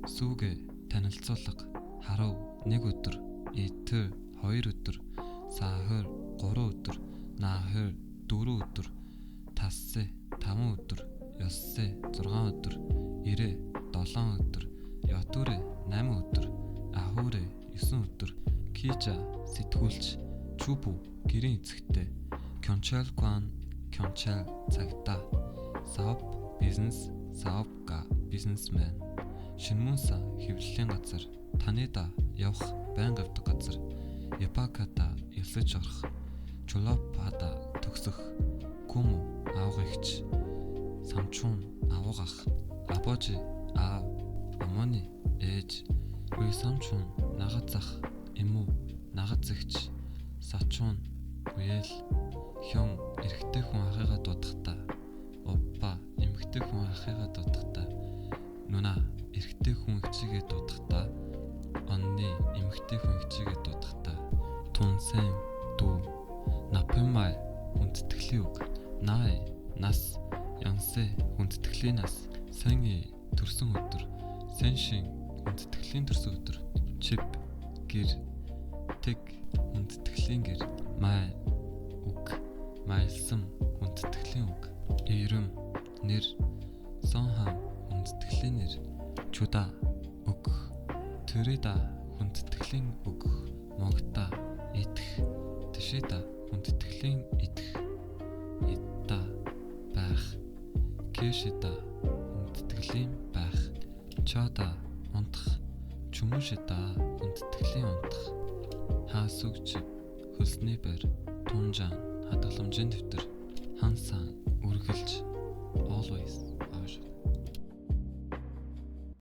сүүгээ танилцуулга, харав 1 өдөр, итэ 2 өдөр, саахэр 3 өдөр, наахэр 4 өдөр, тассэ 5 өдөр, ёссэ 6 өдөр, ирэ 7 өдөр, ятүрэ 8 өдөр, ахүрэ 9 өдөр, кижа сэтгүүлч, чүбү гэрийн эзэгтэй, кёнчалгуан кёнчал цагта, сав бизнес, савка бизнесмен, шинмүнса хэвлэлийн газар, танида явах байнга авдаг газар, япаката элсэж орох, чулапада төгсөх, куму авгагч, самчун авгах, абожи аав, амони ээж, уйсамчун нагацах, эмүү нагацэгч, сачун уял, хён эрэгтэй хүн ахыгаа дуудахтаа, оппа эмэгтэй хүн ахыгаа дуудахтаа, нуна эрэгтэй хүн эгчигээ дуудахтаа, онны эмэгтэй хүн эгчигээ дуудахтаа, тунсэн дүү, напэмай хүндэтгэлийн үг, най нас, янсэ хүндэтгэлийн нас, сэнги төрсөн өдөр, сэншин хүндэтгэлийн төрсөн өдөр, чип гэр, тэг хүндэтгэлийн гэр, май үг, майлсан хүндэтгэлийн үг, ирэм нэр, сонхам хүндэтгэлийн нэр, чуда өгөх, тэрэда хүндэтгэлийн өгөх, могта идэх, тэшида хүндэтгэлийн идэх, идта байх, кэшида хүндэтгэлийн байх, чада унтах, чүмүшида хүндэтгэлийн унтах, хаасүгч хөлсний байр, тунжаан хадгаламжийн дэвтэр, хансан үргэлж always